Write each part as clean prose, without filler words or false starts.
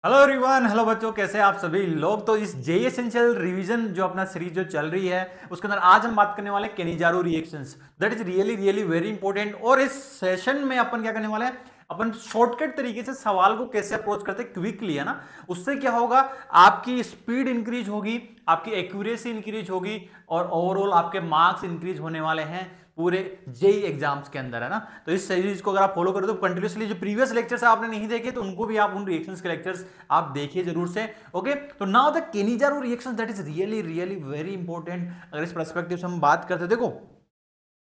Hello everyone, hello बच्चों, कैसे हैं आप सभी लोग। तो इस जे एसेंशियल रिवीजन जो अपना सीरीज जो चल रही है उसके अंदर आज हम बात करने वाले हैं Cannizzaro reactions. That is really really very important. और इस सेशन में अपन क्या करने वाले हैं, अपन शॉर्टकट तरीके से सवाल को कैसे अप्रोच करते हैं क्विकली, है ना। उससे क्या होगा, आपकी स्पीड इंक्रीज होगी, आपकी एक्यूरेसी इंक्रीज होगी और ओवरऑल आपके मार्क्स इंक्रीज होने वाले हैं पूरे जेई एग्जाम्स के अंदर, है ना। तो इस सीरीज को अगर आप फॉलो करें तो कंटिन्यूसली जो प्रीवियस लेक्चर्स आपने नहीं देखे तो उनको भी आप उन रिएक्शंस के लेक्चर्स आप देखिए जरूर से। ओके, तो now the Cannizzaro reactions, that is really really very important. अगर इस पर्सपेक्टिव से हम बात करते हैं, देखो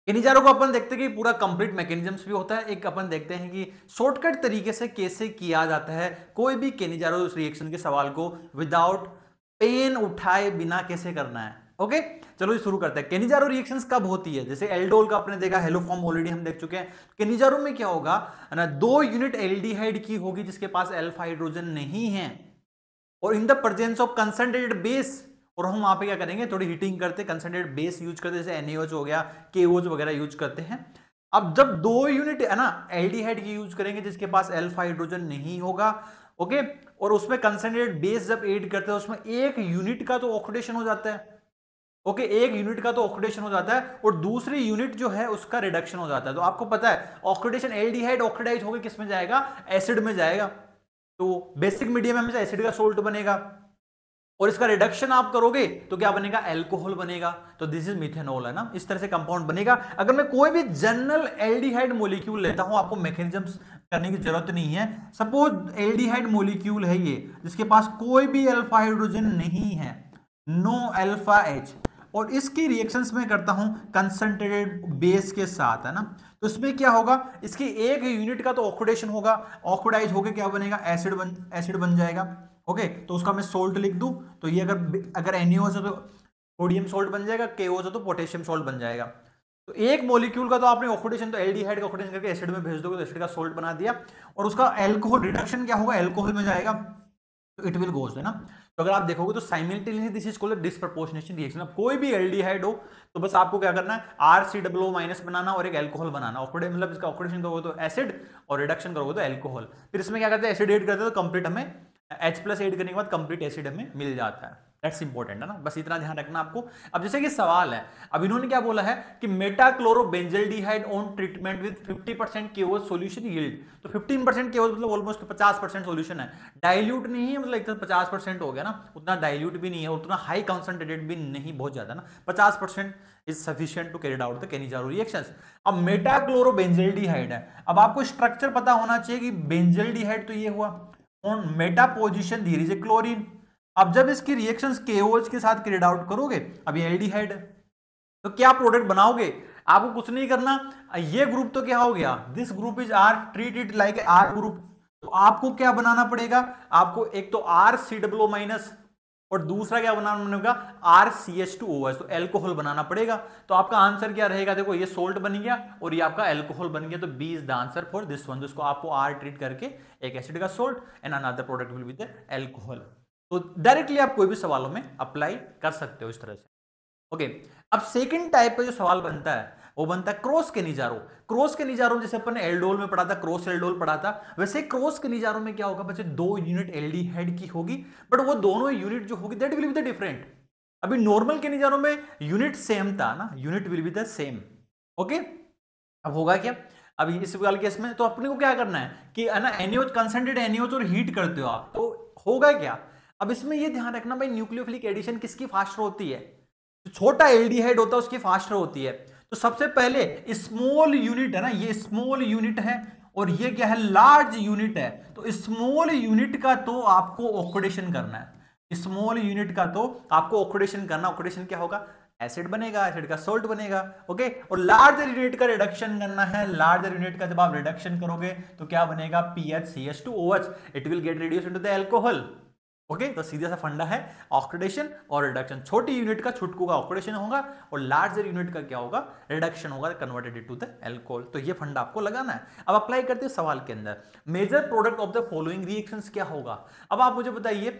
केनिजारो को अपन देखते हैं कि पूरा कंप्लीट मैकेनिज्म्स भी होता है, एक अपन देखते हैं कि शॉर्टकट तरीके से कैसे किया जाता है कोई भी केनिजारो रिएक्शन के सवाल को विदाउट पेन उठाए बिना कैसे करना है। ओके, चलो शुरू करते हैं। केनिजारो रिएक्शंस कब होती है, जैसे एल्डोल का आपने देखा, हेलो फॉर्म ऑलरेडी हम देख चुके हैं। केनिजारो में क्या होगा ना, 2 यूनिट एल्डिहाइड की होगी जिसके पास अल्फा हाइड्रोजन नहीं है और in the presence of concentrated base. और हम वहां पे क्या करेंगे, थोड़ी हीटिंग करते, कंसंट्रेटेड बेस यूज करते, जैसे NaOH हो गया, KOH वगैरह यूज करते हैं। अब जब 2 यूनिट है ना एल्डिहाइड की यूज करेंगे जिसके पास अल्फा हाइड्रोजन नहीं होगा, ओके, और उसमें कंसंट्रेटेड बेस जब ऐड करते हैं उसमें 1 यूनिट का तो ऑक्सीडेशन हो जाता है। ओके, 1 यूनिट का तो ऑक्सीडेशन हो जाता है और दूसरी यूनिट जो है उसका रिडक्शन हो जाता है। तो आपको पता है ऑक्सीडेशन, एल्डिहाइड ऑक्सीडाइज होकर किस में जाएगा, एसिड में जाएगा। तो बेसिक मीडियम में हमेशा एसिड का सोल्ट बनेगा और इसका रिडक्शन आप करोगे तो क्या बनेगा, एल्कोहल बनेगा। तो दिस इज मिथेनॉल, है ना। इस तरह से कंपाउंड बनेगा। अगर मैं कोई भी जनरल एल्डिहाइड मॉलिक्यूल लेता हूं, आपको मैकेनिज्म्स करने की जरूरत नहीं है। सपोज एल्डिहाइड मॉलिक्यूल है ये जिसके पास कोई भी अल्फा हाइड्रोजन नहीं है, नो अल्फा एच, और इसकी रिएक्शंस में करता हूं कंसंट्रेटेड बेस के साथ, है ना। तो इसमें क्या होगा, इसकी 1 यूनिट का तो ऑक्सीडेशन होगा, ऑक्सीडाइज होकर क्या बनेगा, एसिड बन जाएगा। ओके, तो उसका मैं सोल्ट लिख दूं तो ये अगर NaOH है तो सोडियम सोल्ट बन जाएगा, KOH है तो पोटेशियम सोल्ट बन जाएगा। तो एक मॉलिक्यूल का तो आपने ऑक्सीडेशन, तो एल्डिहाइड का ऑक्सीडेशन करके एसिड में भेज दोगे तो एसिड का सोल्ट बना दिया और उसका अल्कोहल रिडक्शन क्या होगा, अल्कोहल में जाएगा, तो इट विल गोज, है ना। तो अगर आप देखोगे तो simultaneously this is called disproportionation reaction. अब कोई भी एल्डिहाइड हो तो बस आपको क्या करना है, RCOO माइनस बनाना और एक अल्कोहल बनाना। ऑक्सीडेशन मतलब इसका ऑक्सीडेशन करोगे तो एसिड और रिडक्शन करोगे तो अल्कोहल। फिर इसमें क्या करते हैं, एसिड ऐड करते हैं तो कंप्लीट हमें H+ ऐड करने के बाद कंप्लीट एसिड हमें मिल जाता है। दैट्स इंपॉर्टेंट, है ना, बस इतना ध्यान रखना आपको। अब जैसे कि सवाल है, अब इन्होंने क्या बोला है कि metachlorobenzaldehyde on treatment with 50% KOH solution yield. तो 15% KOH मतलब ऑलमोस्ट 50% सॉल्यूशन है, डाइल्यूट नहीं है, मतलब एकदम 50% हो गया ना, उतना डाइल्यूट भी नहीं है, उतना हाई कंसंट्रेटेड भी नहीं, बहुत ज्यादा ना, 50% is sufficient to carry out the Cannizzaro reactions. अब मेटाक्लोरोबेंजल्डिहाइड है, अब आपको स्ट्रक्चर पता होना चाहिए कि बेंजल्डिहाइड तो ये हुआ, ऑन मेटा पोजीशन धीरे से क्लोरीन। अब जब इसकी रिएक्शंस KOH के साथ कैरिड आउट करोगे, अब ये एल्डिहाइड है, तो क्या प्रोडक्ट बनाओगे, आपको कुछ नहीं करना। ये ग्रुप तो क्या हो गया, this group is R, treat it like R group. तो आपको क्या बनाना पड़ेगा, आपको एक तो RCOO माइनस और दूसरा क्या बनाना पड़ेगा, RCH2OH, तो एल्कोहल बनाना पड़ेगा। तो आपका आंसर क्या रहेगा, देखो ये सोल्ट बन गया और ये आपका एल्कोहल बन गया, तो B is the answer for this one. जिसको आपको R ट्रीट करके एक एसिड का salt and another product will be the alcohol. तो डायरेक्टली आप कोई भी सवालों में अप्लाई कर सकते हो इस तरह से। ओके, अब सेकंड टाइप का जो सवाल बनता है वो बनता है क्रॉस केनिजारो। क्रॉस केनिजारो जैसे अपन ने एल्डोल में पढ़ा था, क्रॉस एल्डोल पढ़ा था, वैसे क्रॉस केनिजारो में क्या होगा बच्चे, 2 यूनिट एल्डिहाइड की होगी, बट वो दोनों यूनिट जो होगी that will be the different. अभी नॉर्मल केनिजारो में यूनिट सेम था ना, unit will be the same. Okay, अब होगा क्या, अभी इस वाले केस में तो अपने को क्या करना है कि है ना, NaOH कंसंट्रेटेड NaOH और हीट करते हो आप, तो होगा क्या। अब इसमें ये ध्यान रखना भाई, न्यूक्लियोफिलिक एडिशन किसकी फास्टर होती है, छोटा एल्डिहाइड होता है उसकी फास्टर होती है। तो सबसे पहले स्मॉल यूनिट है ना, ये स्मॉल यूनिट है और ये क्या है, लार्ज यूनिट है। तो स्मॉल यूनिट का तो आपको ऑक्सीडेशन करना है, स्मॉल यूनिट का तो आपको ऑक्सीडेशन करना। ऑक्सीडेशन क्या होगा, एसिड बनेगा, एसिड का सोल्ट बनेगा। ओके, और लार्जर यूनिट का रिडक्शन करना है, लार्जर यूनिट का जब आप रिडक्शन करोगे तो क्या बनेगा, PHCH2OH, it will get reduce into the alcohol. Okay, तो सीधा सा फंडा है ऑक्सीडेशन और रिडक्शन। छोटी यूनिट का छुटकू का ऑक्सीडेशन होगा और लार्जर यूनिट का क्या होगा, रिडक्शन होगा, कन्वर्टेड इनटू द एल्कोहल। तो ये फंडा आपको लगाना है। अब अप्लाई करते हैं सवाल के अंदर, major product of the following reactions क्या होगा। अब आप मुझे बताइए,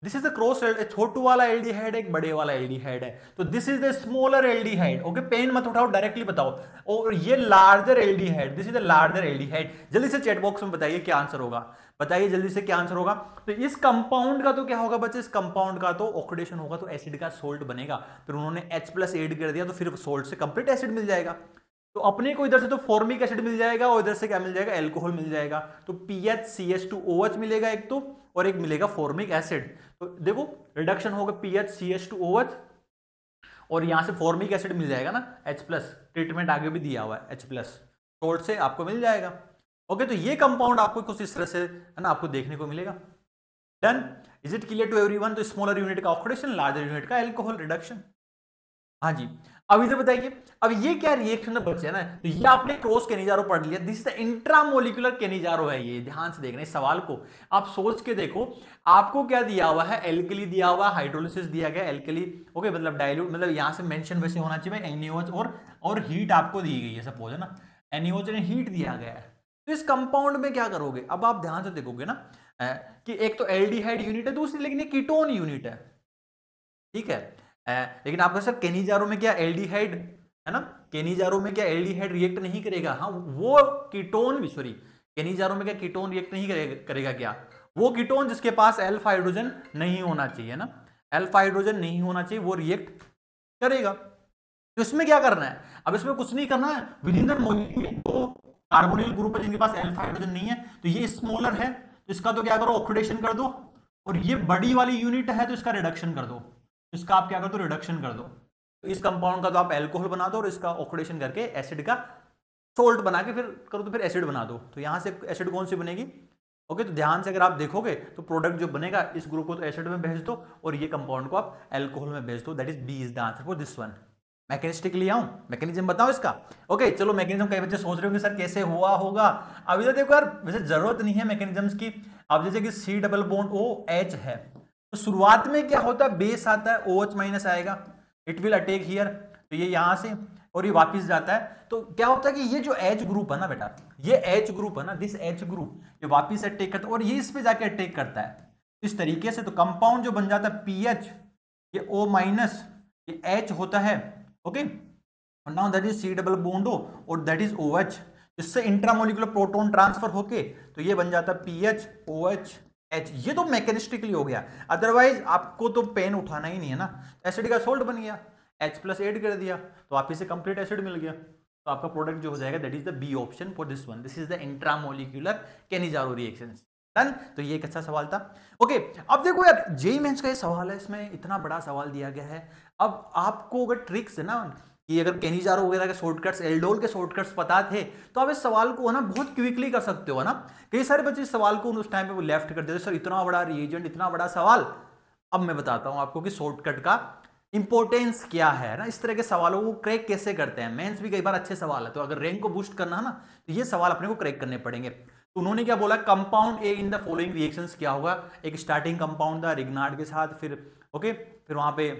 दिस इज द क्रॉस, छोटू वाला एल्डिहाइड एक बड़े वाला एल्डिहाइड है, तो this is the smaller aldehyde. Okay, pen मत उठाओ, डायरेक्टली बताओ। और ये larger aldehyde, this is the larger aldehyde. जल्दी से चैट बॉक्स में बताइए क्या आंसर होगा, बताइए जल्दी से क्या आंसर होगा। तो इस कंपाउंड का तो क्या होगा बच्चे, इस कंपाउंड का तो ऑक्सीडेशन होगा तो एसिड का सोल्ट बनेगा, फिर उन्होंने H+ ऐड कर दिया तो फिर सोल्ट से कंप्लीट एसिड मिल जाएगा। तो अपने को इधर से तो फॉर्मिक एसिड मिल जाएगा और इधर से क्या मिल जाएगा, एल्कोहल मिल जाएगा। तो PHCH2OH मिलेगा एक तो, और एक मिलेगा फॉर्मिक एसिड। तो देखो रिडक्शन होगा PHCH2OH, और यहां से फॉर्मिक एसिड मिल जाएगा ना H+, ट्रीटमेंट आगे भी दिया हुआ है H+, सोल्ट से आपको मिल जाएगा। ओके, तो ये कंपाउंड आपको कुछ इस तरह से है ना आपको देखने को मिलेगा। Done, is it clear to everyone? तो स्मॉलर यूनिट का ऑक्सीडेशन, लार्जर यूनिट का एल्कोहल रिडक्शन। हाँ जी, अब इधर बताइए, अब ये क्या रिएक्शन बचे है ना, तो ये आपने क्रॉस केनिजारो पढ़ लिया, this is the intramolecular Cannizzaro है ये। ध्यान से देखना इस सवाल को, आप सोच के देखो, आपको क्या दिया हुआ है, एल्कली दिया हुआ, हाइड्रोलिसिस दिया गया, एल्कली ओके, मतलब डाइल्यूट, मतलब यहां से मेंशन वैसे होना चाहिए भाई, NaOH और हीट आपको दी गई है, सपोज है ना NaOH ने हीट दिया गया है। तो इस कंपाउंड में क्या करोगे, अब आप ध्यान से देखोगे ना कि एक तो एल्डिहाइड यूनिट है, दूसरी लेकिन ये कीटोन यूनिट है, ठीक है। लेकिन आपका सर केनिजारो में क्या एल्डिहाइड है ना, केनिजारो में क्या एल्डिहाइड रिएक्ट नहीं करेगा? हाँ, वो कीटोन भी, सॉरी, केनिजारो में क्या कीटोन रिएक्ट नहीं करेगा क्या? वो कीटोन जिसके पास अल्फा हाइड्रोजन नहीं होना चाहिए ना, अल्फा हाइड्रोजन नहीं होना चाहिए, वो रिएक्ट करेगा। तो इसमें क्या करना है, अब इसमें कुछ नहीं करना है, विद इन द मॉलिक्यूल तो कार्बोनिल ग्रुप है जिनके पास अल्फा हाइड्रोजन नहीं है, तो ये स्मॉलर है तो इसका तो क्या करो, ऑक्सीडेशन कर दो, और ये बड़ी वाली यूनिट है तो इसका रिडक्शन कर दो, इसका आप क्या कर दो, रिडक्शन कर दो। तो इस कंपाउंड का तो आप एल्कोहल बना दो और इसका ऑक्सीडेशन करके एसिड का सोल्ट बना के फिर करो तो फिर एसिड बना दो। तो यहां से एसिड कौन सी बनेगी? ओके, तो ध्यान से अगर आप देखोगे तो प्रोडक्ट जो बनेगा, इस ग्रुप को तो एसिड में भेज दो और ये कंपाउंड को आप एल्कोहल में भेज दो। That is B is the answer for this one. Mechanistically आऊं, मैकेनिज्म बताओ इसका। ओके चलो, मैकेनिज्म कई बच्चे सोच रहे होंगे सर कैसे हुआ होगा। अब इधर देखो यार, वैसे जरूरत नहीं है मैकेनिज्म्स की। अब जैसे कि C डबल बॉन्ड OH है, तो शुरुआत में क्या होता है, बेस आता है, OH माइनस आएगा, इट विल अटैक हियर, तो ये यहां से और ये वापस जाता है। तो क्या होता है कि ये जो H ग्रुप है ना बेटा, ये H ग्रुप है ना, दिस H ग्रुप ये वापस अटैक करता है और ये इस पे जाके अटैक करता है इस तरीके से। तो कंपाउंड जो बन जाता है PH, ये O माइनस, ये H होता है, ओके, और now that is C double bond O और दैट इज OH। इससे इंट्रामोलिकुलर प्रोटॉन ट्रांसफर होके तो ये बन जाता है PH OH H। ये तो मैकेनिस्टिकली हो गया, अदरवाइज आपको तो पेन उठाना ही नहीं है ना। एसिड का सोल्ट बन गया, H+ ऐड कर दिया तो आप इसे कंप्लीट एसिड मिल गया, तो आपका प्रोडक्ट जो हो जाएगा that is the B option for this one. This is the intramolecular Cannizzaro reactions. Done, तो ये एक अच्छा सवाल था। ओके, अब देखो यार, जेईई मेंस का ये सवाल है, इसमें इतना बड़ा सवाल दिया गया है। अब आपको अगर ट्रिक्स है ना कि अगर केनिजारो वगैरह के शॉर्टकट्स, एल्डोल के शॉर्टकट्स पता थे तो आप इस सवाल को है ना बहुत क्विकली कर सकते हो ना। कई सारे बच्चे इस सवाल को उस टाइम पे वो लेफ्ट कर देते, सर इतना बड़ा रिएजेंट, इतना बड़ा सवाल। अब मैं बताता हूं आपको कि शॉर्टकट का इंपॉर्टेंस क्या है ना, इस तरह के सवालों को क्रैक कैसे करते हैं। मेंस भी कई बार अच्छे सवाल है, तो अगर रैंक को बूस्ट करना है ना तो ये सवाल अपने को क्रैक करने पड़ेंगे। तो उन्होंने क्या बोला, compound A in the following reactions क्या होगा, एक स्टार्टिंग कंपाउंड था रिग्नार्ड के साथ, फिर ओके, फिर वहां पे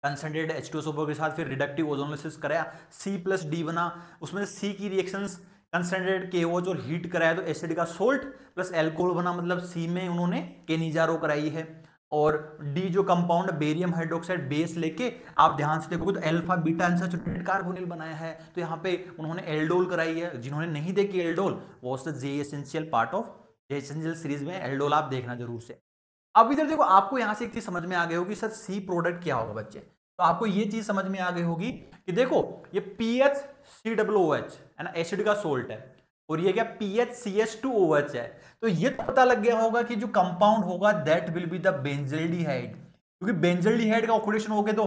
कंसंट्रेटेड H2SO4 के साथ फिर रिडक्टिव ओजोनोलिसिस कराया, C+D बना, उसमें C की रिएक्शंस कंसंट्रेटेड KOH और हीट कराया तो एसिड का सोल्ट प्लस एल्कोहल बना, मतलब C में उन्होंने केनिजारो कराई है। और D जो कंपाउंड बेरियम हाइड्रोक्साइड बेस लेके आप ध्यान से देखोगे तो अल्फा बीटा अनसैचुरेटेड कार्बोनिल बनाया है, तो यहाँ पे उन्होंने एल्डोल कराई है। जिन्होंने नहीं देखी एल्डोल, वो JEE essential part of JEE essential series में एल्डोल आप देखना जरूर से। अब इधर देखो, आपको यहां से एक चीज समझ में आ गई होगी सर सी प्रोडक्ट क्या होगा बच्चे, तो आपको ये चीज समझ में आ गई होगी कि देखो ये PHCOOH है ना, एसिड का सोल्ट है, और ये क्या PHCH2OH है। तो ये तो पता लग गया होगा कि जो कंपाउंड होगा that will be the benzaldehyde, क्योंकि बेंजल्डिहाइड का ऑक्सीडेशन हो गया तो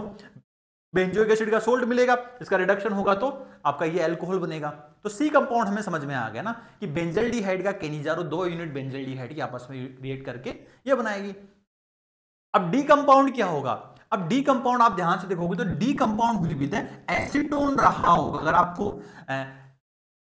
बेंजोइक एसिड का सोल्ट मिलेगा, इसका रिडक्शन होगा तो आपका ये अल्कोहल बनेगा। तो सी कंपाउंड हमें समझ में आ गया ना कि बेंजल्डिहाइड का केनिजारो 2 यूनिट बेंजल्डिहाइड की आपस में रिएक्ट करके ये बनाएगी। अब डी कंपाउंड क्या होगा, अब डी कंपाउंड आप ध्यान से देखोगे तो D compound will be the acetone रहा होगा। अगर आपको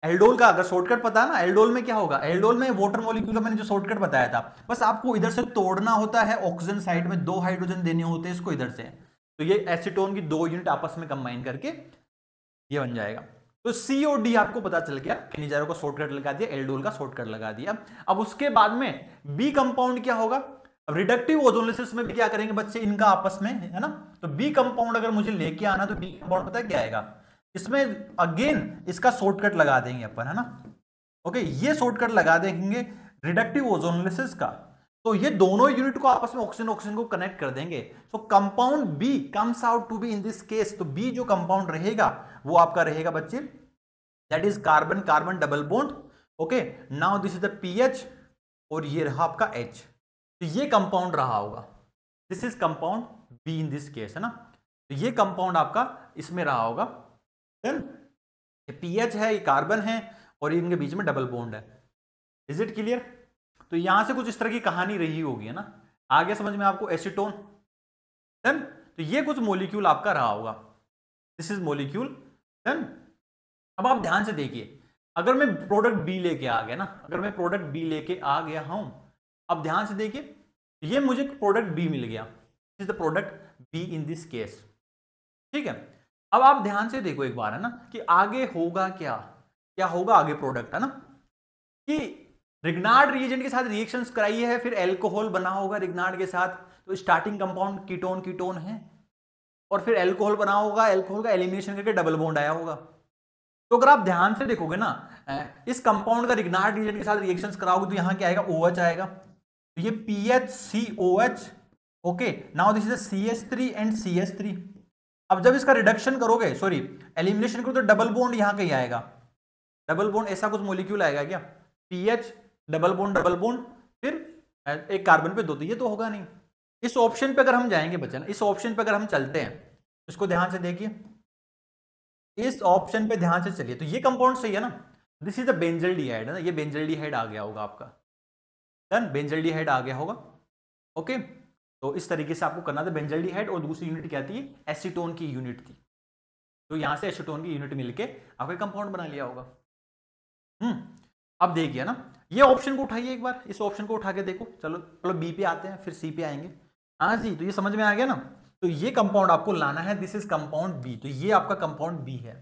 एल्डोल का अगर शॉर्टकट पता है ना, एल्डोल में क्या होगा, एल्डोल में वाटर मॉलिक्यूल का मैंने जो शॉर्टकट बताया था, बस आपको इधर से तोड़ना होता है, ऑक्सीजन साइड में 2 हाइड्रोजन देने होते हैं इसको इधर से, तो ये एसीटोन की 2 यूनिट आपस में कंबाइन करके ये बन जाएगा। तो सी और डी आपको पता चल गया, केनिजारो का शॉर्टकट लगा दिया, एल्डोल का शॉर्टकट लगा दिया। अब उसके बाद में बी कंपाउंड क्या होगा, अब रिडक्टिव ओजोनोलिसिस में भी क्या करेंगे बच्चे, इनका आपस में है ना, तो बी कंपाउंड अगर मुझे लेके आना तो बी कंपाउंड पता है क्या आएगा, इसमें अगेन इसका शॉर्टकट लगा देंगे अपन, है ना। ओके, ये शॉर्टकट लगा देंगे रिडक्टिव ओजोनोलिसिस का, तो ये दोनों यूनिट को आपस में ऑक्सीजन ऑक्सीजन को कनेक्ट कर देंगे। So compound B comes out to be in this case, तो बी जो कंपाउंड रहेगा वो आपका रहेगा बच्चे that is carbon carbon double bond. Okay, now this is the PH और ये रहा आपका एच, तो ये कंपाउंड रहा होगा, this is compound B in this case, है ना। तो ये कंपाउंड आपका इसमें रहा होगा, देन ये पीएच है, ये कार्बन है और इनके बीच में डबल बॉन्ड है। Is it clear? तो यहां से कुछ इस तरह की कहानी रही होगी, है ना। आगे समझ में आपको एसीटोन, देन तो ये कुछ मॉलिक्यूल आपका रहा होगा, दिस इज मॉलिक्यूल। देन अब आप ध्यान से देखिए, अगर मैं प्रोडक्ट बी लेके आ गया ना, अगर मैं प्रोडक्ट बी लेके आ गया हूं, अब ध्यान से देखिए, ये मुझे प्रोडक्ट बी मिल गया, this is the product B in this case, ठीक है। अब आप ध्यान से देखो एक बार, है ना, कि आगे होगा क्या, क्या होगा आगे प्रोडक्ट, है ना, कि रिग्नार्ड रिएजेंट के साथ रिएक्शंस कराई है, फिर एल्कोहल बना होगा रिग्नार्ड के साथ, तो स्टार्टिंग कंपाउंड कीटोन कीटोन है, और फिर एल्कोहल बना होगा, एल्कोहल का एलिमिनेशन करके डबल बॉन्ड आया होगा। तो अगर आप ध्यान से देखोगे ना, इस कंपाउंड का रिग्नार्ड रिएजेंट के साथ रिएक्शंस कराओगे तो यहां क्या आएगा, OH आएगा, तो ये PHCOH। Okay, now this is CH3 and CH3। अब जब इसका रिडक्शन करोगे, सॉरी एलिमिनेशन करोगे, तो डबल बॉन्ड यहां कहीं आएगा, डबल बॉन्ड ऐसा कुछ मॉलिक्यूल आएगा क्या, PH डबल बॉन्ड, फिर एक कार्बन पे दो, तो ये तो होगा नहीं। इस ऑप्शन पे अगर हम जाएंगे बच्चा ना, इस ऑप्शन पे अगर हम चलते हैं, इसको ध्यान से देखिए, इस ऑप्शन पे ध्यान से चलिए, तो ये कंपाउंड सही है ना, दिस इज द बेंजल्डिहाइड, है ना, ये बेंजल्डिहाइड आ गया होगा आपका, डन, बेंजल्डिहाइड आ गया होगा। ओके, तो इस तरीके से आपको करना था बेंजल्डिहाइड, और दूसरी यूनिट क्या थी, एसीटोन की यूनिट थी, तो यहां से एसीटोन की यूनिट मिलके आपको कंपाउंड बना लिया होगा। अब देखिए ना, ये ऑप्शन को उठाइए एक बार, इस ऑप्शन को उठा के देखो, चलो बी पे आते हैं, फिर सी पे आएंगे। हाँ जी, तो ये समझ में आ गया ना, तो ये कंपाउंड आपको लाना है, दिस इज कंपाउंड बी, तो ये आपका कंपाउंड बी है।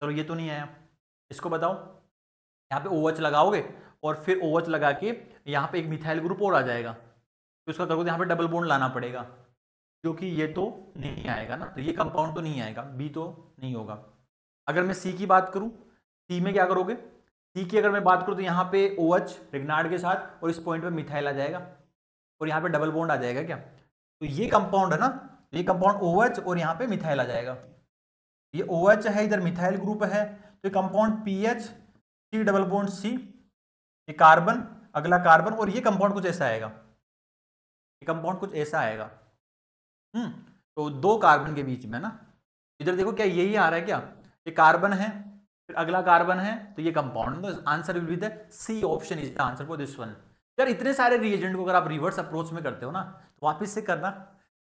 चलो ये तो नहीं आया, इसको बताओ, यहाँ पे OH लगाओगे और फिर OH लगा के यहाँ पे एक मिथाइल ग्रुप और आ जाएगा, तो इसका करोगे यहाँ पे डबल बॉन्ड लाना पड़ेगा, क्योंकि ये तो नहीं आएगा ना, तो ये कंपाउंड तो नहीं आएगा, बी तो नहीं होगा। अगर मैं सी की बात करूँ, सी में क्या करोगे, सी की अगर मैं बात करूँ तो यहाँ पे OH रिग्नार्ड के साथ और इस पॉइंट पे मिथाइल आ जाएगा, और यहाँ पे डबल बॉन्ड आ जाएगा क्या, तो ये कंपाउंड है ना, ये कंपाउंड OH और यहाँ पे मिथाइल आ जाएगा, ये OH है, इधर मिथाइल ग्रुप है, तो ये compound PH C double bond C, ये कार्बन, अगला कार्बन, और ये कंपाउंड कुछ ऐसा आएगा, ये कंपाउंड कुछ ऐसा आएगा। तो दो कार्बन के बीच में ना, इधर देखो क्या यही आ रहा है क्या, ये कार्बन है, फिर अगला कार्बन है, तो ये compound, answer will be the C option is the answer for this one. यार इतने सारे रिएजेंट को अगर आप रिवर्स अप्रोच में करते हो ना, तो वापस से करना,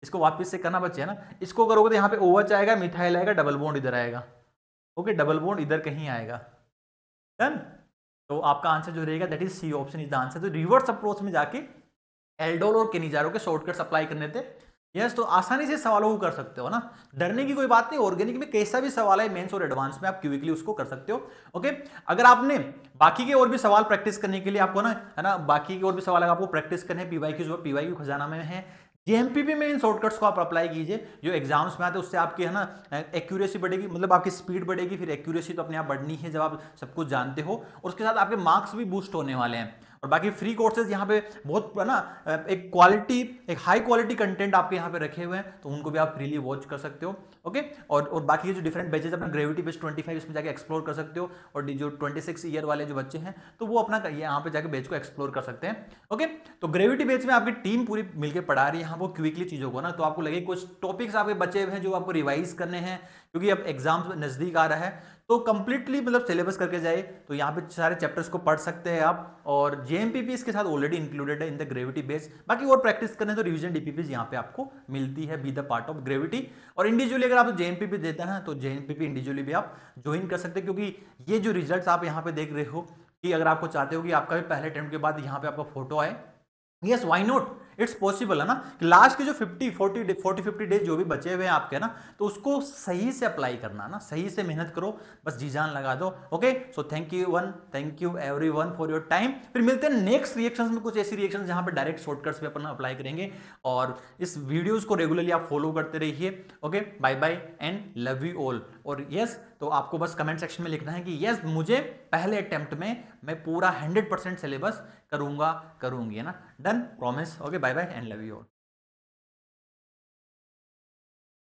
इसको वापस से करना बच्चे, है ना, इसको करोगे तो यहाँ पे OH आएगा, मिथाइल आएगा, डबल बॉन्ड इधर आएगा, ओके, डबल बॉन्ड इधर कहीं आएगा, डन। तो आपका आंसर जो रहेगा that is C option is the answer. तो रिवर्स अप्रोच में जाके एल्डोल और केनिजारो के शॉर्टकट्स अप्लाई करने थे, यस, तो आसानी से सवालों को कर सकते हो ना, डरने की कोई बात नहीं। ऑर्गेनिक में कैसा भी सवाल है मेंस और एडवांस में, आप क्विकली उसको कर सकते हो। ओके, अगर आपने बाकी के और भी सवाल प्रैक्टिस करने के लिए आपको ना, है ना, बाकी के और भी सवाल अगर आपको प्रैक्टिस करने, PYQ खजाना में है, JMPP में इन शॉर्टकट्स को आप अप्लाई कीजिए, जो एग्जाम्स में आते हैं, उससे आपकी, है ना, एक्यूरेसी बढ़ेगी, मतलब आपकी स्पीड बढ़ेगी, फिर एक्यूरेसी तो अपने आप बढ़नी है जब आप सब कुछ जानते हो, और उसके साथ आपके मार्क्स भी बूस्ट होने वाले हैं। और बाकी फ्री कोर्सेज यहाँ पे बहुत, है ना, एक क्वालिटी, एक हाई क्वालिटी कंटेंट आपके यहाँ पे रखे हुए हैं, तो उनको भी आप फ्रीली वॉच कर सकते हो। ओके, और बाकी के जो डिफरेंट बैचेज अपना ग्रेविटी बेस 25 इसमें जाके एक्सप्लोर कर सकते हो, और जो 26 ईयर वाले जो बच्चे हैं तो वो अपना यहाँ पे जाके बैच को एक्सप्लोर कर सकते हैं। ओके, तो ग्रेविटी बैच में आपकी टीम पूरी मिलकर पढ़ा रही है यहाँ वो क्विकली चीज़ों को ना, तो आपको लगे कुछ टॉपिक्स आपके बचे हैं जो आपको रिवाइज करने हैं, क्योंकि अब एग्जाम नज़दीक आ रहा है, तो कंप्लीटली मतलब सिलेबस करके जाए तो यहाँ पे सारे चैप्टर्स को पढ़ सकते हैं आप, और JMPP इसके साथ ऑलरेडी इंक्लूडेड है इन द ग्रेविटी बेस। बाकी और प्रैक्टिस करने तो रिवीजन DPPs यहाँ पे आपको मिलती है, be the part of gravity. और इंडिविजुअली अगर आप JMPP देते हैं तो JMPP इंडिविजुअली भी आप ज्वाइन कर सकते हैं, क्योंकि ये जो रिजल्ट आप यहाँ पे देख रहे हो, कि अगर आपको चाहते हो कि आपका भी पहले अटेम्प्ट के बाद यहाँ पे आपका फोटो आए, yes why not, it's possible है ना। कि लास्ट के जो 50 डेज जो भी बचे हुए हैं आपके ना, तो उसको सही से अप्लाई करना ना, सही से मेहनत करो, बस जी जान लगा दो। Okay, so thank you everyone for your time. फिर मिलते हैं नेक्स्ट रिएक्शंस में, कुछ ऐसी रिएक्शंस जहां पे डायरेक्ट शॉर्टकट्स पे अपन अप्लाई करेंगे, और इस वीडियोस को रेगुलरली आप फॉलो करते रहिए। Okay, bye bye and love you all. और यस, तो आपको बस कमेंट सेक्शन में लिखना है कि यस मुझे पहले अटेम्प्ट में मैं पूरा 100% सिलेबस करूंगी, है ना। Done, promise. Okay, bye bye and love you all.